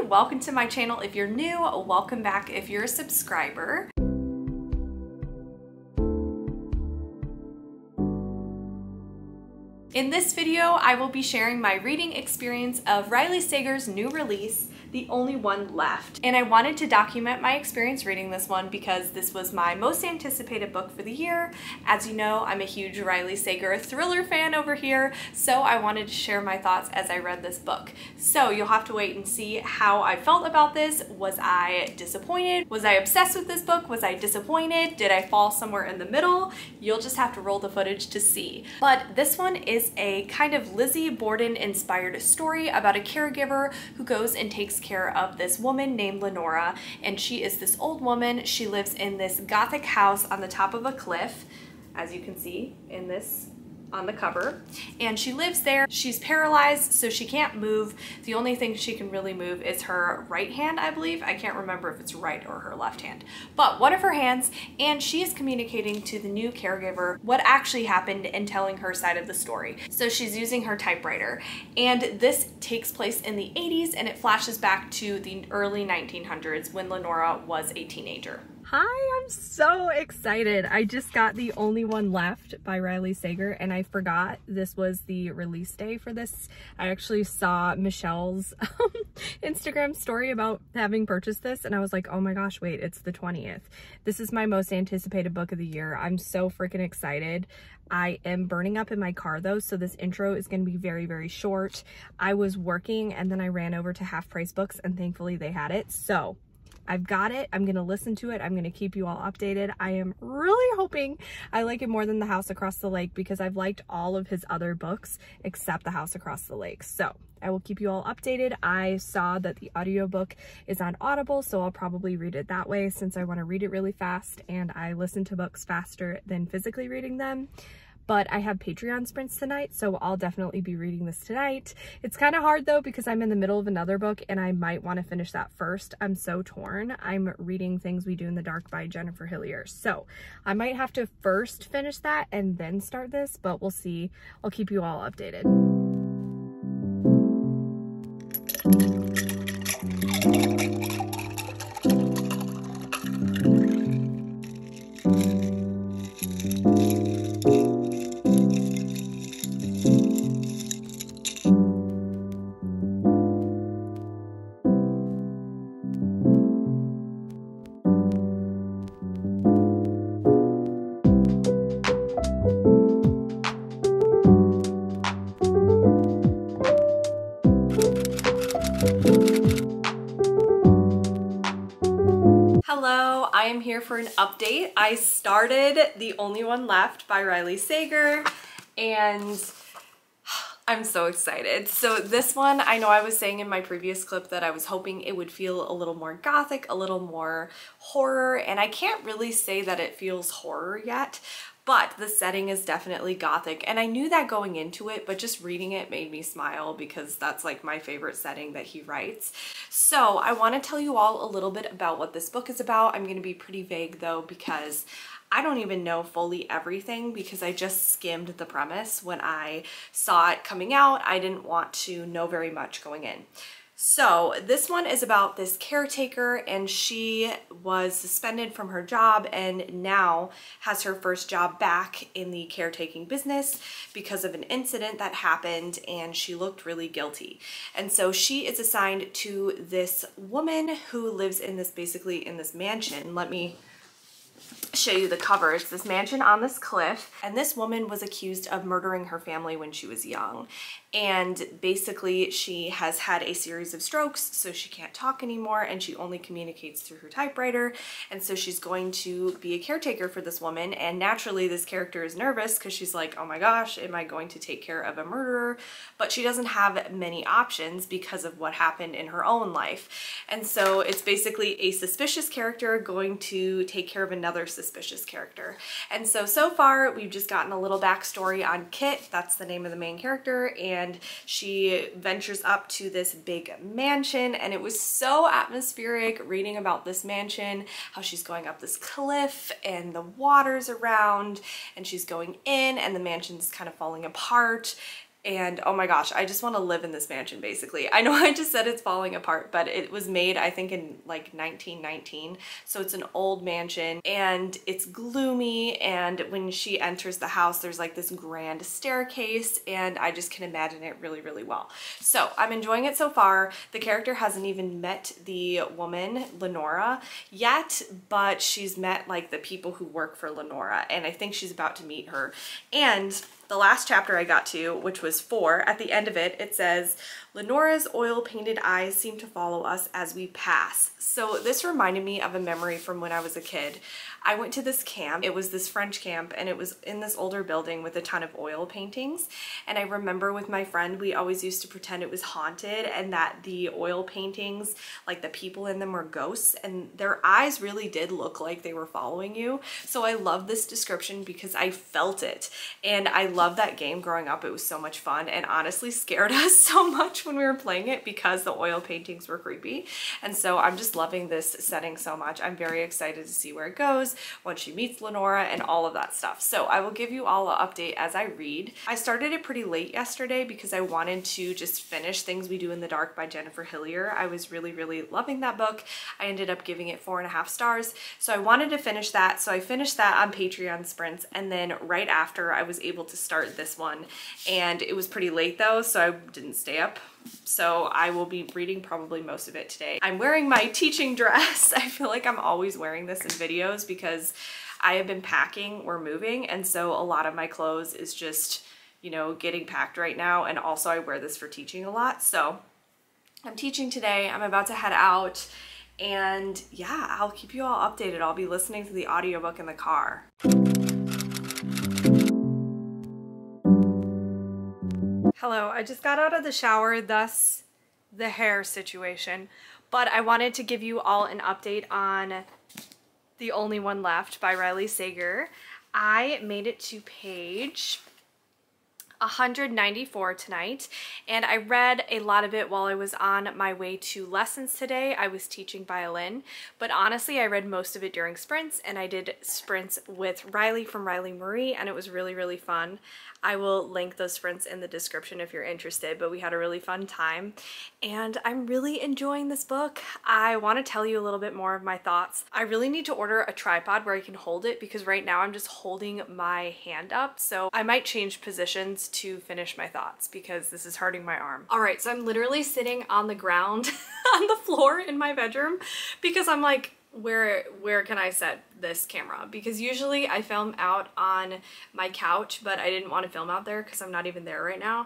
welcome to my channel. If you're new, welcome back if you're a subscriber. In this video, I will be sharing my reading experience of Riley Sager's new release, The Only One Left. And I wanted to document my experience reading this one because this was my most anticipated book for the year. As you know, I'm a huge Riley Sager thriller fan over here, so I wanted to share my thoughts as I read this book. So you'll have to wait and see how I felt about this. Was I disappointed? Was I obsessed with this book? Was I disappointed? Did I fall somewhere in the middle? You'll just have to roll the footage to see. But this one is a kind of Lizzie Borden inspired story about a caregiver who goes and takes care of this woman named Lenora, and she is this old woman. She lives in this Gothic house on the top of a cliff, as you can see in this on the cover, and she lives there. She's paralyzed, so she can't move. The only thing she can really move is her right hand, I believe. I can't remember if it's right or her left hand, but one of her hands, and she is communicating to the new caregiver what actually happened and telling her side of the story. So she's using her typewriter, and this takes place in the 80s, and it flashes back to the early 1900s when Lenora was a teenager. Hi, I'm so excited. I just got The Only One Left by Riley Sager, and I forgot this was the release day for this. I actually saw Michelle's Instagram story about having purchased this, and I was like, oh my gosh, wait, it's the 20th. This is my most anticipated book of the year. I'm so freaking excited. I am burning up in my car though, so this intro is going to be very, very short. I was working and then I ran over to Half Price Books, and thankfully they had it. So I've got it. I'm going to listen to it. I'm going to keep you all updated. I am really hoping I like it more than The House Across the Lake, because I've liked all of his other books except The House Across the Lake. So I will keep you all updated. I saw that the audiobook is on Audible, so I'll probably read it that way since I want to read it really fast, and I listen to books faster than physically reading them. But I have Patreon sprints tonight, so I'll definitely be reading this tonight. It's kind of hard though because I'm in the middle of another book and I might want to finish that first. I'm so torn. I'm reading Things We Do in the Dark by Jennifer Hillier, so I might have to first finish that and then start this, but we'll see. I'll keep you all updated. Hello, I am here for an update. I started The Only One Left by Riley Sager, and I'm so excited. So this one, I know I was saying in my previous clip that I was hoping it would feel a little more gothic, a little more horror, and I can't really say that it feels horror yet, but the setting is definitely gothic, and I knew that going into it, but just reading it made me smile because that's like my favorite setting that he writes. So I want to tell you all a little bit about what this book is about. I'm going to be pretty vague though, because I don't even know fully everything because I just skimmed the premise when I saw it coming out. I didn't want to know very much going in. So this one is about this caretaker, and she was suspended from her job and now has her first job back in the caretaking business because of an incident that happened, and she looked really guilty. And so she is assigned to this woman who lives in this, basically in this mansion. Let me show you the cover. It's this mansion on this cliff, and this woman was accused of murdering her family when she was young. And basically she has had a series of strokes, so she can't talk anymore, and she only communicates through her typewriter. And so she's going to be a caretaker for this woman, and naturally this character is nervous because she's like, oh my gosh, am I going to take care of a murderer? But she doesn't have many options because of what happened in her own life. And so it's basically a suspicious character going to take care of another suspicious character. And so far we've just gotten a little backstory on Kit, that's the name of the main character, and she ventures up to this big mansion, and it was so atmospheric reading about this mansion, how she's going up this cliff and the water's around, and she's going in and the mansion's kind of falling apart. And oh my gosh, I just want to live in this mansion basically. I know I just said it's falling apart, but it was made I think in like 1919. So it's an old mansion and it's gloomy, and when she enters the house there's like this grand staircase, and I just can imagine it really, really well. So I'm enjoying it so far. The character hasn't even met the woman, Lenora, yet, but she's met like the people who work for Lenora, and I think she's about to meet her. And the last chapter I got to, which was 4, at the end of it, it says, Lenora's oil-painted eyes seem to follow us as we pass. So this reminded me of a memory from when I was a kid. I went to this camp. It was this French camp, and it was in this older building with a ton of oil paintings. And I remember with my friend, we always used to pretend it was haunted and that the oil paintings, like the people in them were ghosts, and their eyes really did look like they were following you. So I love this description because I felt it. And I loved that game growing up. It was so much fun, and honestly scared us so much when we were playing it because the oil paintings were creepy. And so I'm just loving this setting so much. I'm very excited to see where it goes when she meets Lenora and all of that stuff. So I will give you all an update as I read. I started it pretty late yesterday because I wanted to just finish Things We Do in the Dark by Jennifer Hillier. I was really, really loving that book. I ended up giving it 4.5 stars. So I wanted to finish that. So I finished that on Patreon sprints, and then right after I was able to start this one, and it was pretty late though, so I didn't stay up. So I will be reading probably most of it today. I'm wearing my teaching dress. I feel like I'm always wearing this in videos because I have been packing or moving, and so a lot of my clothes is just, you know, getting packed right now, and also I wear this for teaching a lot. So I'm teaching today. I'm about to head out, and yeah, I'll keep you all updated. I'll be listening to the audiobook in the car. Hello, I just got out of the shower, thus the hair situation, but I wanted to give you all an update on The Only One Left by Riley Sager. I made it to page 194 tonight, and I read a lot of it while I was on my way to lessons today. I was teaching violin, but honestly I read most of it during sprints, and I did sprints with Riley from Riley Marie, and it was really, really fun. I will link those sprints in the description if you're interested, but we had a really fun time, and I'm really enjoying this book. I want to tell you a little bit more of my thoughts. I really need to order a tripod where I can hold it, because right now I'm just holding my hand up, so I might change positions to finish my thoughts because this is hurting my arm. All right, so I'm literally sitting on the ground on the floor in my bedroom because I'm like, where can I set this camera? Because usually I film out on my couch, but I didn't want to film out there because I'm not even there right now,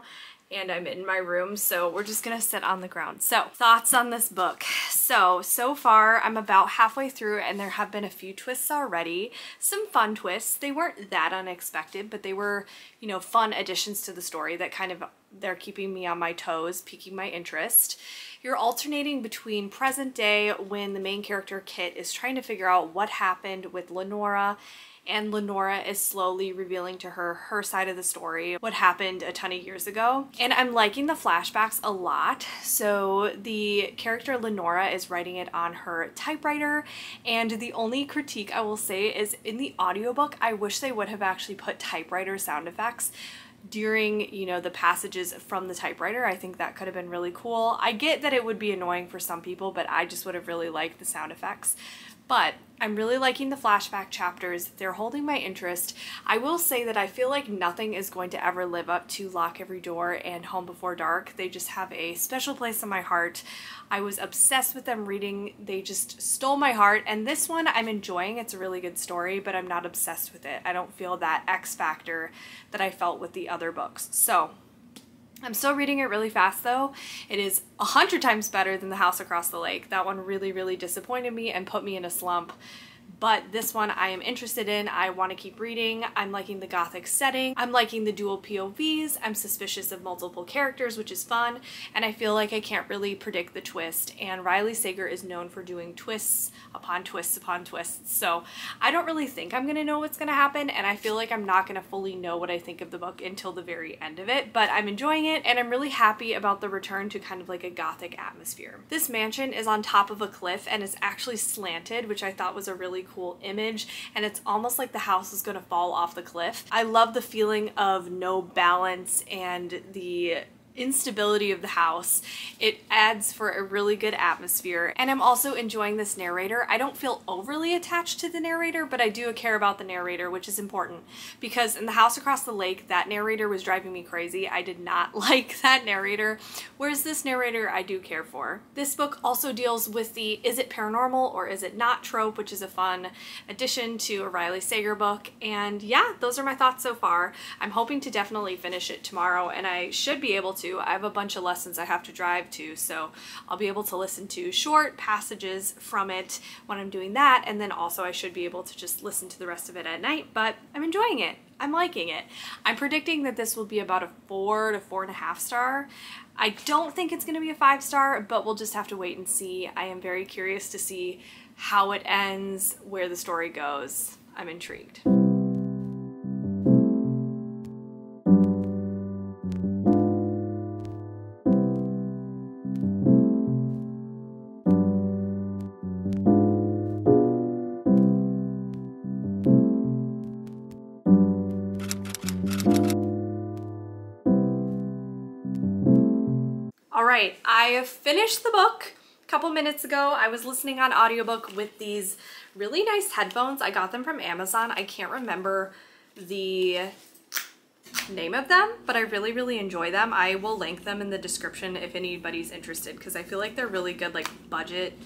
and I'm in my room, so we're just gonna sit on the ground. So, thoughts on this book. So far I'm about halfway through, and there have been a few twists already. Some fun twists. They weren't that unexpected, but they were, you know, fun additions to the story that kind of, they're keeping me on my toes, piquing my interest. You're alternating between present day, when the main character Kit is trying to figure out what happened with Lenora, and Lenora is slowly revealing to her side of the story, what happened a ton of years ago. And I'm liking the flashbacks a lot. So the character Lenora is writing it on her typewriter, and the only critique I will say is in the audiobook, I wish they would have actually put typewriter sound effects during, you know, the passages from the typewriter. I think that could have been really cool. I get that it would be annoying for some people, but I just would have really liked the sound effects. But I'm really liking the flashback chapters. They're holding my interest. I will say that I feel like nothing is going to ever live up to Lock Every Door and Home Before Dark. They just have a special place in my heart. I was obsessed with them reading. They just stole my heart. And this one I'm enjoying. It's a really good story, but I'm not obsessed with it. I don't feel that X factor that I felt with the other books. So I'm still reading it really fast though. It is 100 times better than The House Across the Lake. That one really, really disappointed me and put me in a slump. But this one I am interested in. I want to keep reading. I'm liking the gothic setting. I'm liking the dual POVs. I'm suspicious of multiple characters, which is fun. And I feel like I can't really predict the twist. And Riley Sager is known for doing twists upon twists upon twists. So I don't really think I'm going to know what's going to happen. And I feel like I'm not going to fully know what I think of the book until the very end of it. But I'm enjoying it, and I'm really happy about the return to kind of like a gothic atmosphere. This mansion is on top of a cliff and is actually slanted, which I thought was a really cool image, and it's almost like the house is gonna fall off the cliff. I love the feeling of no balance and the instability of the house. It adds for a really good atmosphere, and I'm also enjoying this narrator. I don't feel overly attached to the narrator, but I do care about the narrator, which is important, because in The House Across the Lake, that narrator was driving me crazy. I did not like that narrator, whereas this narrator I do care for. This book also deals with the is it paranormal or is it not trope, which is a fun addition to a Riley Sager book. And yeah, those are my thoughts so far. I'm hoping to definitely finish it tomorrow, and I should be able to. I have a bunch of lessons I have to drive to, so I'll be able to listen to short passages from it when I'm doing that, and then also I should be able to just listen to the rest of it at night, but I'm enjoying it. I'm liking it. I'm predicting that this will be about a 4 to 4.5 star. I don't think it's going to be a 5 star, but we'll just have to wait and see. I am very curious to see how it ends, where the story goes. I'm intrigued. All right, I finished the book a couple minutes ago. I was listening on audiobook with these really nice headphones. I got them from Amazon. I can't remember the name of them, but I really, really enjoy them. I will link them in the description if anybody's interested, because I feel like they're really good, like budget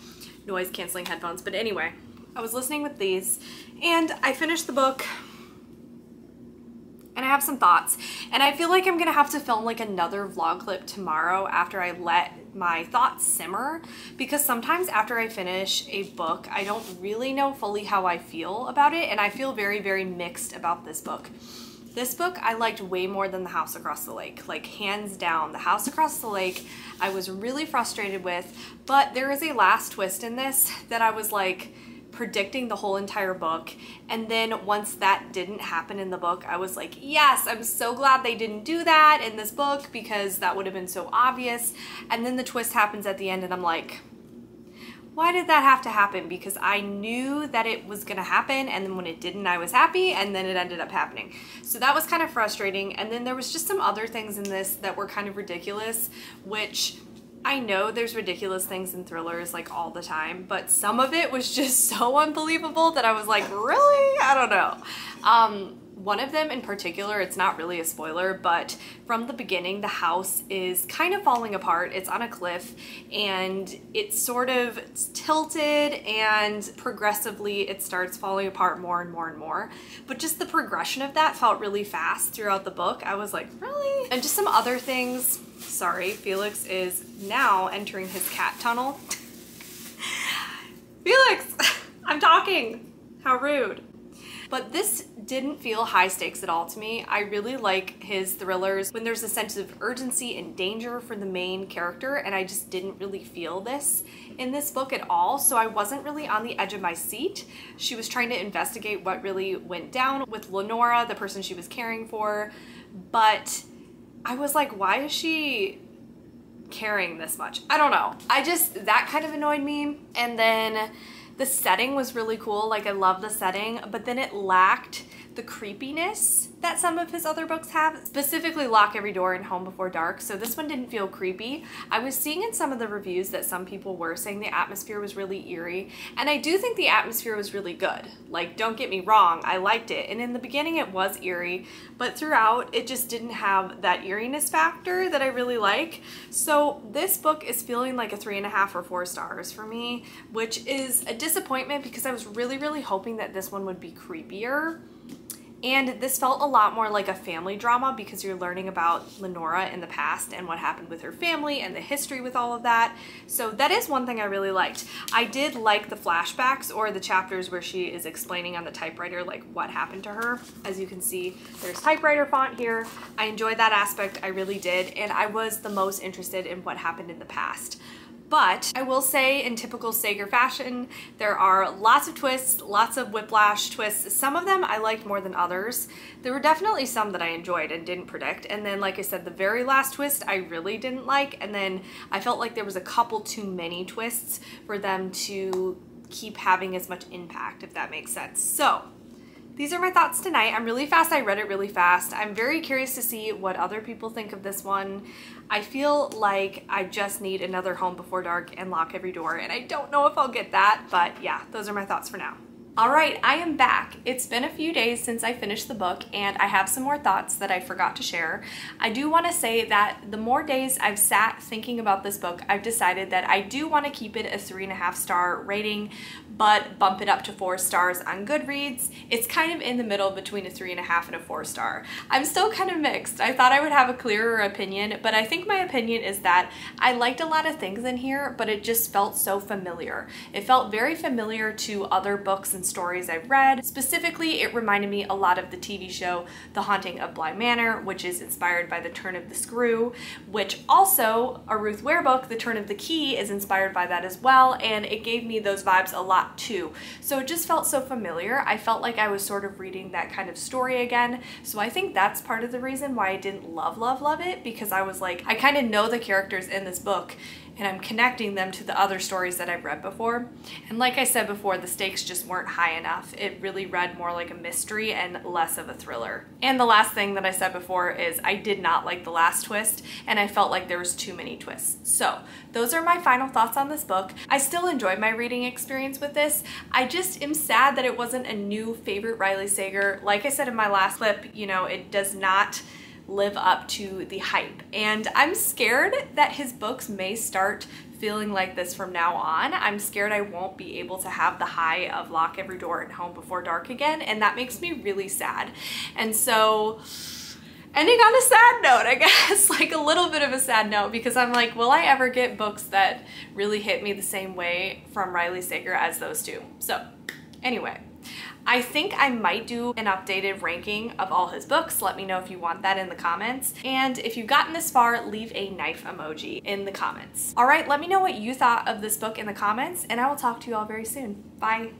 noise canceling headphones. But anyway, I was listening with these and I finished the book. And I have some thoughts, and I feel like I'm gonna have to film like another vlog clip tomorrow after I let my thoughts simmer, because sometimes after I finish a book, I don't really know fully how I feel about it, and I feel very, very mixed about this book. This book I liked way more than The House Across the Lake, like hands down. The House Across the Lake I was really frustrated with, but there is a last twist in this that I was like, predicting the whole entire book, and then once that didn't happen in the book, I was like, yes, I'm so glad they didn't do that in this book, because that would have been so obvious. And then the twist happens at the end and I'm like, why did that have to happen? Because I knew that it was gonna happen, and then when it didn't, I was happy, and then it ended up happening. So that was kind of frustrating. And then there was just some other things in this that were kind of ridiculous, which I know there's ridiculous things in thrillers like all the time, but some of it was just so unbelievable that I was like, really? I don't know. One of them in particular, it's not really a spoiler, but from the beginning, the house is kind of falling apart. It's on a cliff, and it's sort of tilted, and progressively it starts falling apart more and more and more. But just the progression of that felt really fast throughout the book. I was like, really? And just some other things. Sorry, Felix is now entering his cat tunnel. Felix, I'm talking. How rude. But this didn't feel high stakes at all to me. I really like his thrillers when there's a sense of urgency and danger for the main character, and I just didn't really feel this in this book at all, so I wasn't really on the edge of my seat. She was trying to investigate what really went down with Lenora, the person she was caring for, but I was like, why is she caring this much? I don't know. That kind of annoyed me. And then the setting was really cool. Like, I love the setting, but then it lacked the creepiness that some of his other books have, specifically Lock Every Door and Home Before Dark. So this one didn't feel creepy. I was seeing in some of the reviews that some people were saying the atmosphere was really eerie, and I do think the atmosphere was really good. Like, don't get me wrong, I liked it. And in the beginning it was eerie, but throughout it just didn't have that eeriness factor that I really like. So this book is feeling like a 3.5 or 4 stars for me, which is a disappointment because I was really, really hoping that this one would be creepier. And this felt a lot more like a family drama because you're learning about Lenora in the past and what happened with her family and the history with all of that. So that is one thing I really liked. I did like the flashbacks, or the chapters where she is explaining on the typewriter like what happened to her. As you can see, there's typewriter font here. I enjoyed that aspect, I really did, and I was the most interested in what happened in the past. But I will say, in typical Sager fashion, there are lots of twists, lots of whiplash twists. Some of them I liked more than others. There were definitely some that I enjoyed and didn't predict. And then, like I said, the very last twist I really didn't like. And then I felt like there was a couple too many twists for them to keep having as much impact, if that makes sense. So these are my thoughts tonight. I'm really fast. I read it really fast. I'm very curious to see what other people think of this one. I feel like I just need another Home Before Dark and Lock Every Door, and I don't know if I'll get that, but yeah, those are my thoughts for now. All right, I am back. It's been a few days since I finished the book, and I have some more thoughts that I forgot to share. I do want to say that the more days I've sat thinking about this book, I've decided that I do want to keep it a 3.5 star rating, but bump it up to 4 stars on Goodreads. It's kind of in the middle between a 3.5 and a 4 star. I'm still kind of mixed. I thought I would have a clearer opinion, but I think my opinion is that I liked a lot of things in here, but it just felt so familiar. It felt very familiar to other books and stories I've read. Specifically, it reminded me a lot of the TV show The Haunting of Bly Manor, which is inspired by The Turn of the Screw, which also, a Ruth Ware book, The Turn of the Key, is inspired by that as well, and it gave me those vibes a lot too. So it just felt so familiar. I felt like I was sort of reading that kind of story again, so I think that's part of the reason why I didn't love it, because I was like, I kind of know the characters in this book, and I'm connecting them to the other stories that I've read before. And like I said before, the stakes just weren't high enough. It really read more like a mystery and less of a thriller. And the last thing that I said before is I did not like the last twist, and I felt like there was too many twists. So those are my final thoughts on this book. I still enjoyed my reading experience with this. I just am sad that it wasn't a new favorite Riley Sager. Like I said in my last clip, you know, it does not live up to the hype. And I'm scared that his books may start feeling like this from now on. I'm scared I won't be able to have the high of Lock Every Door and Home Before Dark again, and that makes me really sad. And so, ending on a sad note, I guess, like a little bit of a sad note, because I'm like, will I ever get books that really hit me the same way from Riley Sager as those two? So anyway, I think I might do an updated ranking of all his books. Let me know if you want that in the comments. And if you've gotten this far, leave a knife emoji in the comments. All right, let me know what you thought of this book in the comments, and I will talk to you all very soon. Bye.